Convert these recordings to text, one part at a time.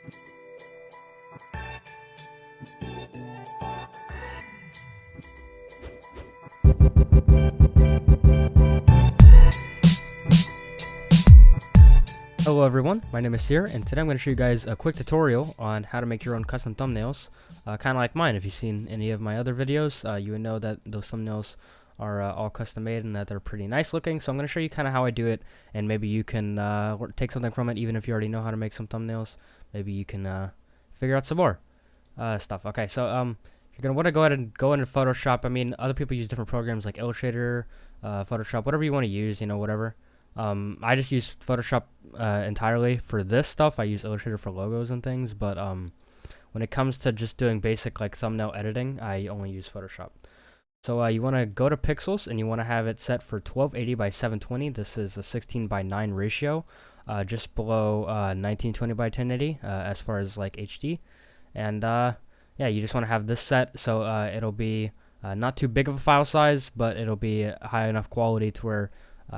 Hello everyone, my name is Sere, and today I'm going to show you guys a quick tutorial on how to make your own custom thumbnails, kind of like mine. If you've seen any of my other videos, you would know that those thumbnails are all custom made and that they're pretty nice looking. So I'm going to show you kind of how I do it, and maybe you can take something from it. Even if you already know how to make some thumbnails, maybe you can figure out some more stuff. Okay, so you're going to want to go ahead and go into Photoshop. I mean, other people use different programs like Illustrator, Photoshop, whatever you want to use, whatever. I just use Photoshop entirely for this stuff. I use Illustrator for logos and things, but when it comes to just doing basic like thumbnail editing, I only use Photoshop. So you want to go to pixels and you want to have it set for 1280 by 720. This is a 16:9 ratio, just below 1920 by 1080 as far as like HD. And yeah, you just want to have this set so it'll be not too big of a file size, but it'll be high enough quality to where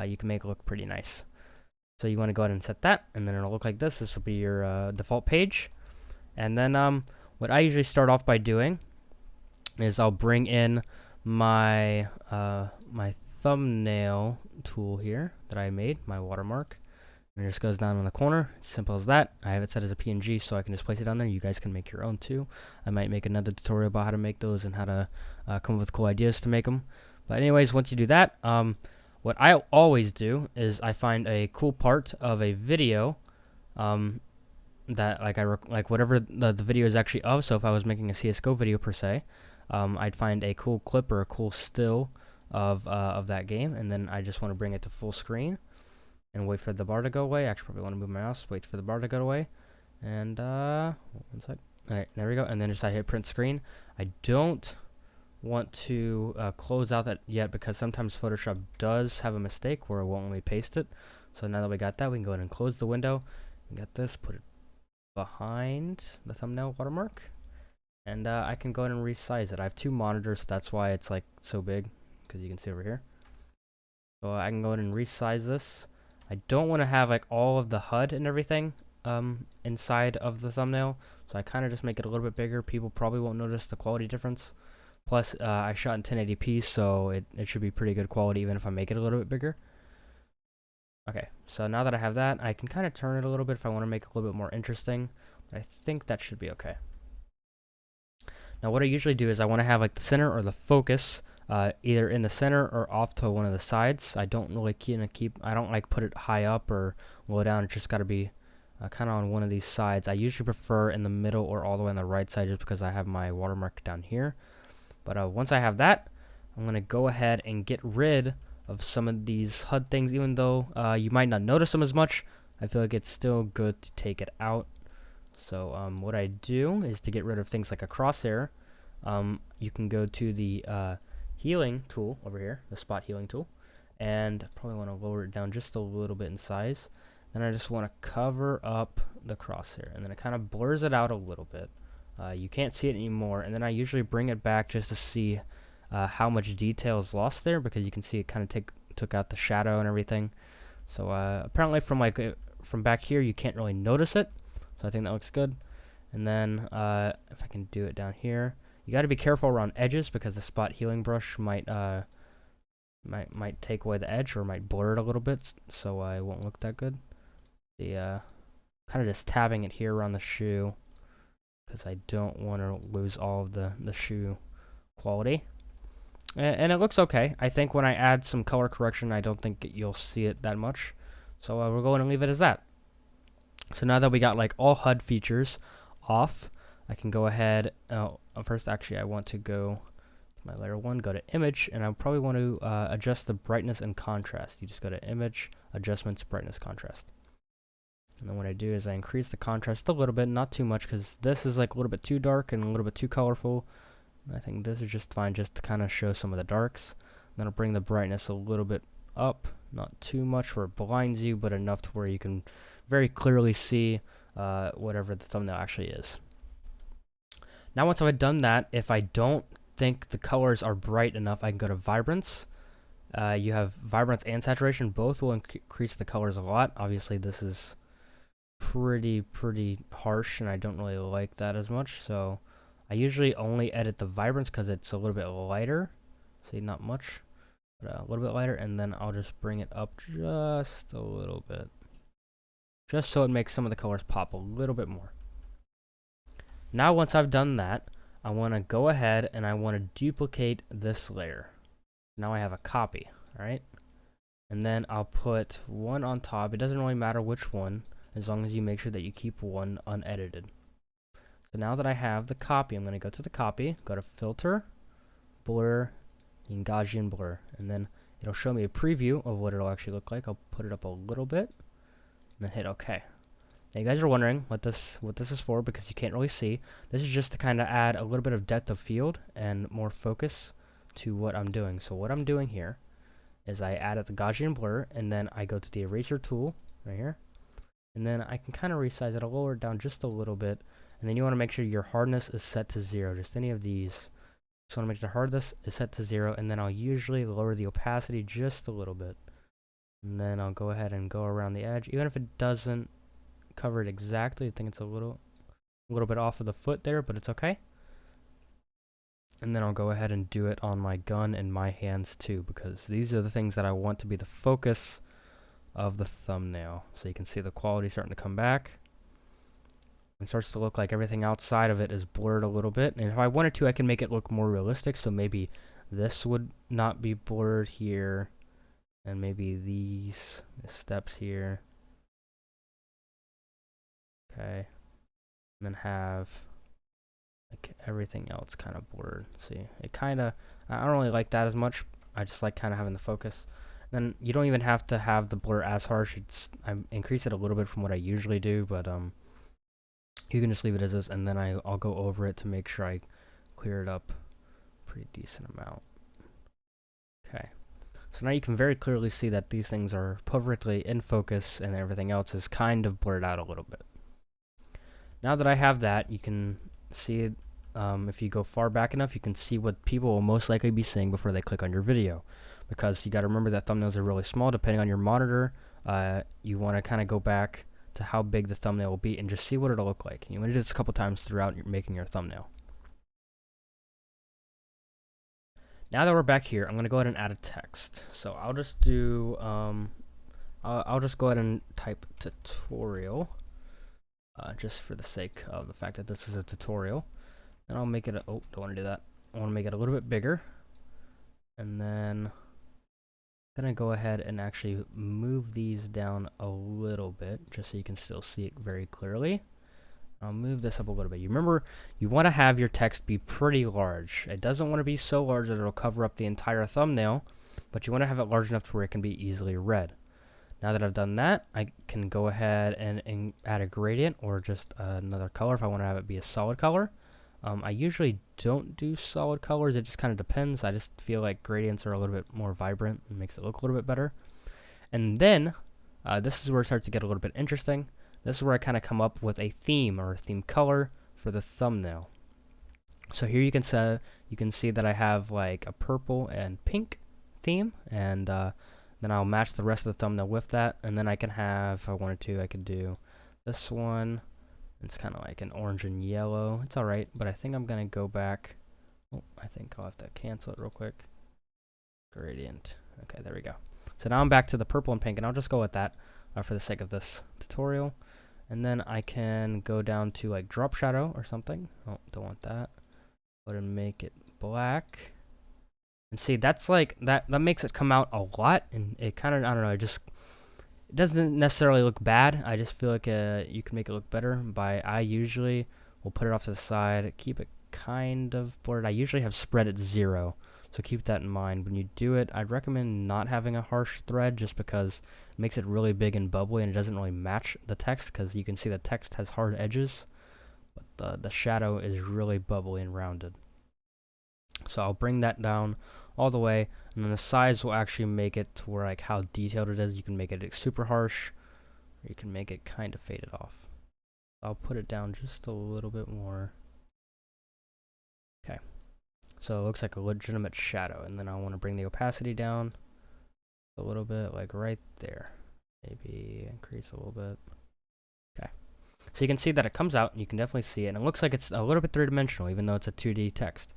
you can make it look pretty nice. So you want to go ahead and set that, and then it'll look like this. This will be your default page. And then what I usually start off by doing is I'll bring in my my thumbnail tool here that I made, my watermark. And it just goes down in the corner. Simple as that. I have it set as a PNG, so I can just place it down there. You guys can make your own too. I might make another tutorial about how to make those and how to come up with cool ideas to make them. But anyways, once you do that, what I always do is I find a cool part of a video that like whatever the video is actually of. So if I was making a CSGO video per se, I'd find a cool clip or a cool still of that game, and then I just want to bring it to full screen and wait for the bar to go away. Actually, probably want to move my mouse, wait for the bar to go away, and one sec. All right, there we go. And then just I hit print screen. I don't want to close out that yet because sometimes Photoshop does have a mistake where it won't let me paste it. So now that we got that, we can go ahead and close the window and get this, put it behind the thumbnail watermark, and I can go ahead and resize it. I have two monitors, so that's why it's like so big, because you can see over here. So I can go ahead and resize this. I don't want to have like all of the HUD and everything inside of the thumbnail, so I kind of just make it a little bit bigger. People probably won't notice the quality difference. Plus, I shot in 1080p, so it should be pretty good quality even if I make it a little bit bigger. Okay, so now that I have that, I can kind of turn it a little bit if I want to make it a little bit more interesting. But I think that should be okay. Now, what I usually do is I want to have like the center or the focus either in the center or off to one of the sides. I don't really I don't like put it high up or low down. It's just got to be kind of on one of these sides. I usually prefer in the middle or all the way on the right side just because I have my watermark down here. But once I have that, I'm going to go ahead and get rid of some of these HUD things. Even though you might not notice them as much, I feel like it's still good to take it out. So what I do is to get rid of things like a crosshair, you can go to the healing tool over here, the spot healing tool, and probably want to lower it down just a little bit in size. Then I just want to cover up the crosshair, and then it kind of blurs it out a little bit. You can't see it anymore, and then I usually bring it back just to see how much detail is lost there, because you can see it kind of took out the shadow and everything. So apparently from back here you can't really notice it, so I think that looks good. And then if I can do it down here, you got to be careful around edges because the spot healing brush might take away the edge or might blur it a little bit, so it won't look that good. The kind of just tabbing it here around the shoe, because I don't want to lose all of the shoe quality. And it looks okay. I think when I add some color correction, I don't think you'll see it that much. So we're going to leave it as that. So now that we got like all HUD features off, I can go ahead. First, actually, I want to go to my layer 1, go to image, and I probably want to adjust the brightness and contrast. You just go to image, adjustments, brightness, contrast. And then what I do is I increase the contrast a little bit, not too much, because this is like a little bit too dark and a little bit too colorful. And I think this is just fine, just to kind of show some of the darks. And then I'll bring the brightness a little bit up, not too much where it blinds you, but enough to where you can very clearly see whatever the thumbnail actually is. Now once I've done that, if I don't think the colors are bright enough, I can go to vibrance. You have vibrance and saturation, both will increase the colors a lot. Obviously this is pretty harsh, and I don't really like that as much. So I usually only edit the vibrance because it's a little bit lighter. See, not much, but a little bit lighter, and then I'll just bring it up just a little bit, just so it makes some of the colors pop a little bit more. Now once I've done that, I want to go ahead and I want to duplicate this layer. Now I have a copy, alright? And then I'll put one on top. It doesn't really matter which one, as long as you make sure that you keep one unedited. So now that I have the copy, I'm going to go to the copy, go to Filter, Blur, and Gaussian Blur. And then it'll show me a preview of what it'll actually look like. I'll put it up a little bit, and then hit OK. Now you guys are wondering what this is for, because you can't really see. This is just to kind of add a little bit of depth of field and more focus to what I'm doing. So what I'm doing here is I added the Gaussian Blur, and then I go to the eraser tool right here, and then I can kind of resize it. I'll lower it down just a little bit, and then you want to make sure your hardness is set to 0. Just any of these. Just want to make sure hardness is set to 0, and then I'll usually lower the opacity just a little bit, and then I'll go ahead and go around the edge, even if it doesn't cover it exactly. I think it's a little bit off of the foot there, but it's okay. And then I'll go ahead and do it on my gun and my hands too, because these are the things that I want to be the focus of the thumbnail. So you can see the quality starting to come back. It starts to look like everything outside of it is blurred a little bit. And if I wanted to, I can make it look more realistic. So maybe this would not be blurred here, and maybe these steps here. Okay. And then have like everything else kind of blurred. See, it kind of, I don't really like that as much. I just like kind of having the focus. Then you don't even have to have the blur as harsh. I increase it a little bit from what I usually do, but you can just leave it as this, and then I'll go over it to make sure I clear it up pretty decent amount. Okay. So now you can very clearly see that these things are perfectly in focus, and everything else is kind of blurred out a little bit. Now that I have that, you can see, if you go far back enough, you can see what people will most likely be seeing before they click on your video. Because you got to remember that thumbnails are really small. Depending on your monitor, you want to kind of go back to how big the thumbnail will be and just see what it'll look like. You want to do this a couple times throughout making your thumbnail. Now that we're back here, I'm going to go ahead and add a text. So I'll just do, I'll just go ahead and type tutorial, just for the sake of the fact that this is a tutorial. And I'll make it, oh, don't want to do that. I want to make it a little bit bigger. And then I'm going to go ahead and actually move these down a little bit, just so you can still see it very clearly. I'll move this up a little bit. You remember, you want to have your text be pretty large. It doesn't want to be so large that it'll cover up the entire thumbnail, but you want to have it large enough to where it can be easily read. Now that I've done that, I can go ahead and add a gradient or just another color if I want to have it be a solid color. I usually don't do solid colors. It just kind of depends. I just feel like gradients are a little bit more vibrant and makes it look a little bit better. And then, this is where it starts to get a little bit interesting. This is where I kind of come up with a theme or a theme color for the thumbnail. So here you can see that I have like a purple and pink theme, and then I'll match the rest of the thumbnail with that. And then I can have, if I wanted to, I could do this one. It's kind of like an orange and yellow. It's alright, but I think I'm going to go back. Oh, I think I'll have to cancel it real quick. Gradient. Okay, there we go. So now I'm back to the purple and pink, and I'll just go with that for the sake of this tutorial. And then I can go down to like drop shadow or something. Oh, don't want that. Go ahead and make it black. And see, that's like, that makes it come out a lot, and it kind of, I don't know, it doesn't necessarily look bad. I just feel like you can make it look better I usually will put it off to the side, keep it kind of blurred. I usually have spread at 0, so keep that in mind. When you do it, I'd recommend not having a harsh thread, just because it makes it really big and bubbly, and it doesn't really match the text, because you can see the text has hard edges, but the shadow is really bubbly and rounded. So I'll bring that down all the way, and then the size will actually make it to where, like, how detailed it is. You can make it super harsh, or you can make it kind of faded off. I'll put it down just a little bit more. Okay, so it looks like a legitimate shadow, and then I want to bring the opacity down a little bit, like right there. Maybe increase a little bit. Okay. So you can see that it comes out, and you can definitely see it, and it looks like it's a little bit three-dimensional, even though it's a 2D text.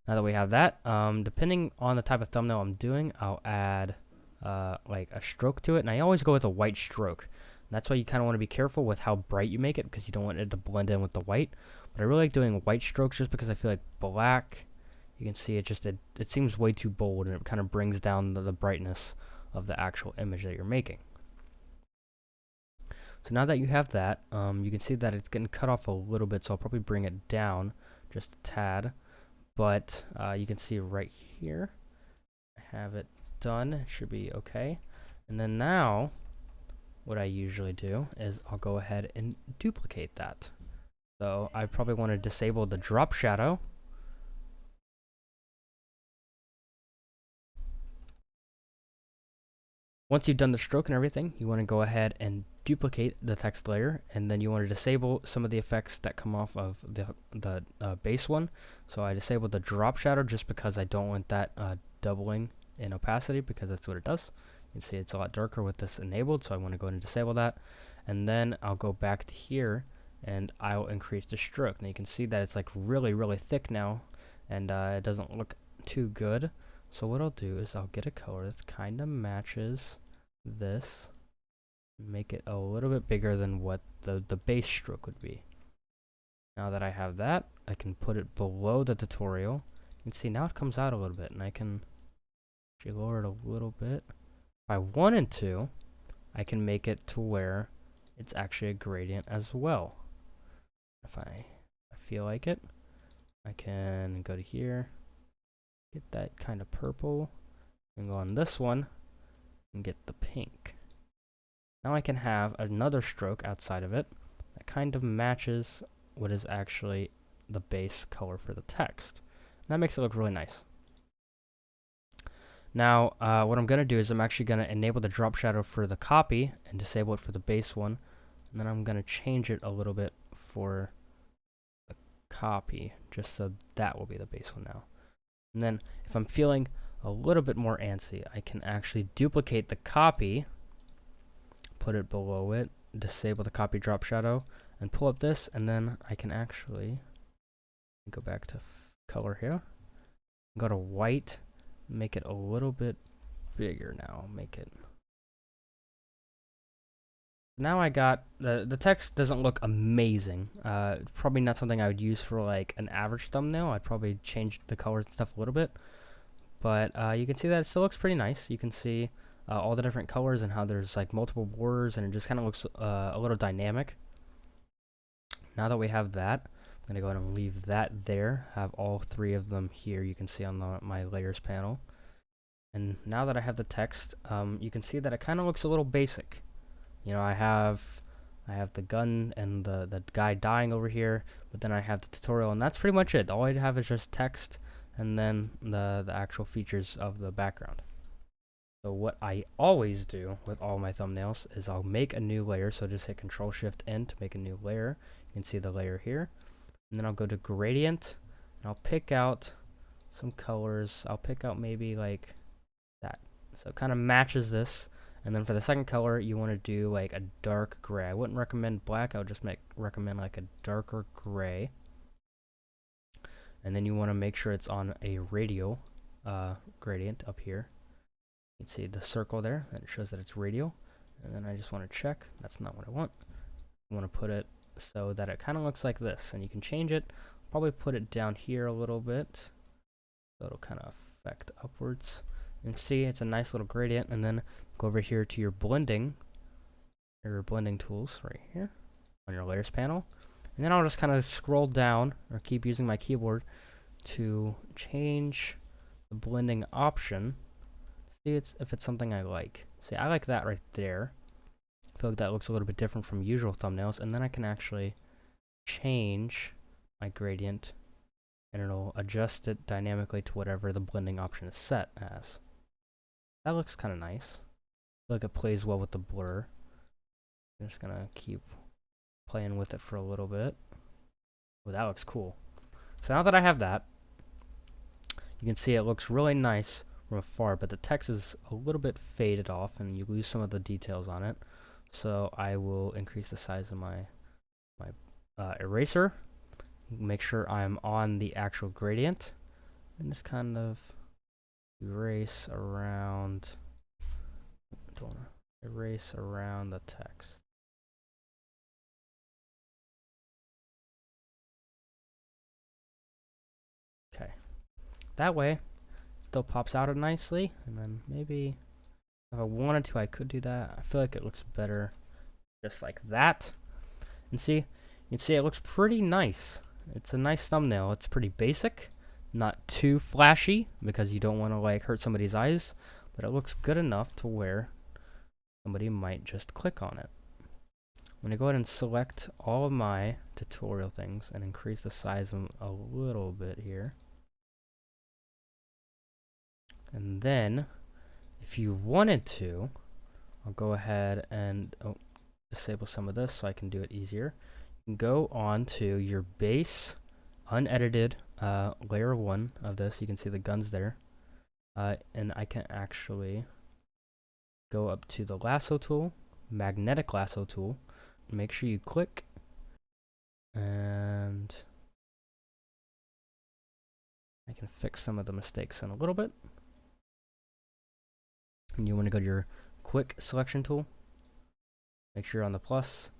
Now that we have that, depending on the type of thumbnail I'm doing, I'll add like a stroke to it, and I always go with a white stroke. And that's why you kind of want to be careful with how bright you make it, because you don't want it to blend in with the white. But I really like doing white strokes just because I feel like black, you can see it seems way too bold, and it kind of brings down the brightness of the actual image that you're making. So now that you have that, you can see that it's getting cut off a little bit, so I'll probably bring it down just a tad. But you can see right here, I have it done. It should be okay. And then now, what I usually do is I'll go ahead and duplicate that. So I probably want to disable the drop shadow. Once you've done the stroke and everything, you want to go ahead and duplicate the text layer, and then you want to disable some of the effects that come off of the base one. So I disabled the drop shadow just because I don't want that doubling in opacity, because that's what it does. You can see it's a lot darker with this enabled, so I want to go ahead and disable that. And then I'll go back to here, and I'll increase the stroke. Now you can see that it's like really, really thick now, and it doesn't look too good. So what I'll do is I'll get a color that kind of matches this, make it a little bit bigger than what the base stroke would be. Now that I have that, I can put it below the tutorial. You can see now it comes out a little bit, and I can actually lower it a little bit. If I wanted to, I can make it to where it's actually a gradient as well. If I feel like it, I can go to here, get that kind of purple, and go on this one and get the pink. Now I can have another stroke outside of it that kind of matches what is actually the base color for the text. And that makes it look really nice. Now what I'm going to do is I'm actually going to enable the drop shadow for the copy and disable it for the base one. And then I'm going to change it a little bit for the copy, just so that will be the base one now. And then if I'm feeling a little bit more antsy, I can actually duplicate the copy, put it below it, disable the copy drop shadow, and pull up this, and then I can actually go back to color here, go to white, make it a little bit bigger now, make it. Now I got, the text doesn't look amazing. Probably not something I would use for like an average thumbnail. I'd probably change the colors and stuff a little bit. But you can see that it still looks pretty nice. You can see all the different colors and how there's like multiple borders, and it just kind of looks a little dynamic. Now that we have that, I'm going to go ahead and leave that there. Have all three of them here, you can see on my layers panel. And now that I have the text, you can see that it kind of looks a little basic. You know, I have the gun and the guy dying over here, but then I have the tutorial, and that's pretty much it. All I have is just text and then the actual features of the background. So what I always do with all my thumbnails is I'll make a new layer. So just hit Control-Shift-N to make a new layer. You can see the layer here. And then I'll go to Gradient, and I'll pick out some colors. I'll pick out maybe like that. So it kind of matches this. And then for the second color, you want to do like a dark gray. I wouldn't recommend black. I would just recommend like a darker gray. And then you want to make sure it's on a radial gradient up here. You can see the circle there, and it shows that it's radial. And then I just want to check. That's not what I want. I want to put it so that it kind of looks like this. And you can change it. Probably put it down here a little bit, so it'll kind of affect upwards. And see, it's a nice little gradient. And then go over here to your blending tools right here on your layers panel. And then I'll just kind of scroll down, or keep using my keyboard to change the blending option. See if it's something I like. See, I like that right there. I feel like that looks a little bit different from usual thumbnails. And then I can actually change my gradient, and it'll adjust it dynamically to whatever the blending option is set as. That looks kind of nice. I feel like it plays well with the blur. I'm just gonna keep playing with it for a little bit. Oh, that looks cool. So now that I have that, you can see it looks really nice from afar, but the text is a little bit faded off, and you lose some of the details on it. So I will increase the size of my my eraser. Make sure I'm on the actual gradient. And just kind of erase around. Erase around the text. Okay. That way, it still pops out nicely. And then maybe if I wanted to, I could do that. I feel like it looks better just like that. And see, you can see it looks pretty nice. It's a nice thumbnail. It's pretty basic, not too flashy because you don't want to like hurt somebody's eyes, but it looks good enough to where somebody might just click on it. I'm going to go ahead and select all of my tutorial things and increase the size of them a little bit here. And then, if you wanted to, I'll go ahead and disable some of this so I can do it easier. You can go on to your base, unedited layer 1 of this. You can see the guns there. And I can actually go up to the lasso tool, magnetic lasso tool. Make sure you click, and I can fix some of the mistakes in a little bit. And you want to go to your quick selection tool, make sure you're on the plus,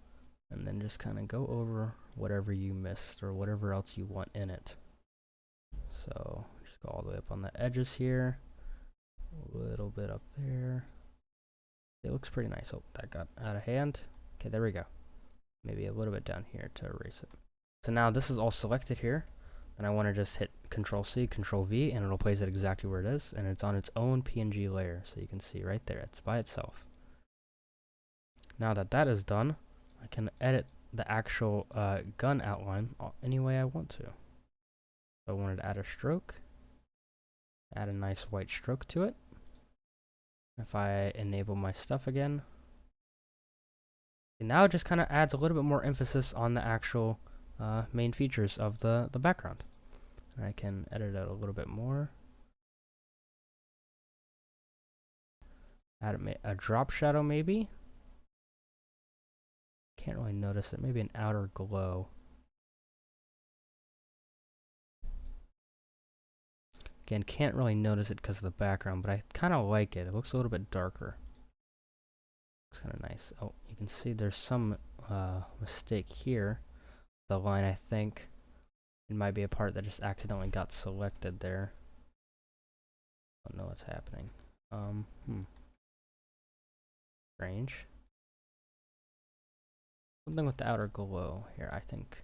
and then just kind of go over whatever you missed or whatever else you want in it. So just go all the way up on the edges here, a little bit up there. It looks pretty nice. Oh, that got out of hand. Okay, there we go. Maybe a little bit down here to erase it. So now this is all selected here, and I want to just hit Control-C, Control-V, and it'll place it exactly where it is, and it's on its own PNG layer, so you can see right there, it's by itself. Now that that is done, I can edit the actual gun outline any way I want to. So I wanted to add a stroke, add a nice white stroke to it. If I enable my stuff again, and now it just kind of adds a little bit more emphasis on the actual main features of the background. And I can edit it a little bit more. Add a drop shadow maybe. Can't really notice it. Maybe an outer glow. Again, can't really notice it because of the background, but I kind of like it. It looks a little bit darker. Looks kind of nice. Oh, you can see there's some mistake here. The line, I think, it might be a part that just accidentally got selected there. Don't know what's happening. Strange. Something with the outer glow here, I think.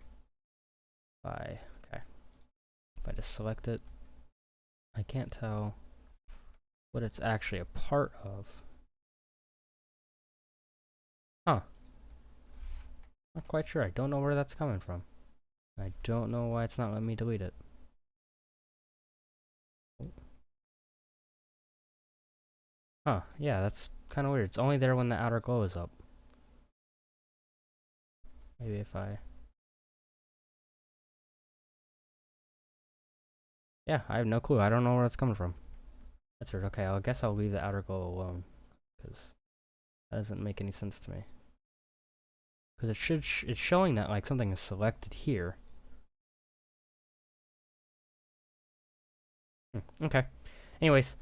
Okay. If I just select it, I can't tell what it's actually a part of. Huh. Not quite sure. I don't know where that's coming from. I don't know why it's not letting me delete it. Huh. Yeah, that's kind of weird. It's only there when the outer glow is up. Maybe if I... Yeah, I have no clue. I don't know where it's coming from. That's weird. Okay, I guess I'll leave the outer glow alone, because that doesn't make any sense to me. Because it's showing that like something is selected here. Okay. Anyways,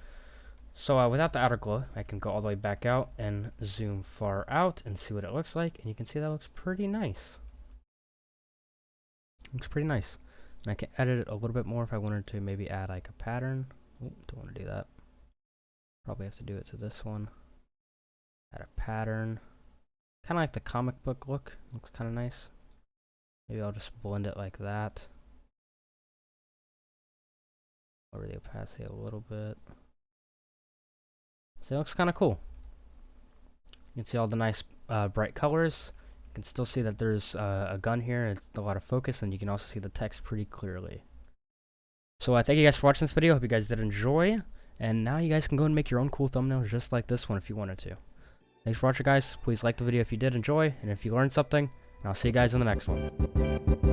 so without the outer glow, I can go all the way back out and zoom far out and see what it looks like, and you can see that looks pretty nice. Looks pretty nice. And I can edit it a little bit more if I wanted to maybe add like a pattern. Oh, don't want to do that. Probably have to do it to this one. Add a pattern. Kind of like the comic book look. Looks kind of nice. Maybe I'll just blend it like that. Lower the opacity a little bit. So it looks kind of cool. You can see all the nice bright colors. You can still see that there's a gun here. It's a lot of focus, and you can also see the text pretty clearly. So thank you guys for watching this video. Hope you guys did enjoy. And now you guys can go and make your own cool thumbnails just like this one if you wanted to. Thanks for watching, guys. Please like the video if you did enjoy, and if you learned something, and I'll see you guys in the next one.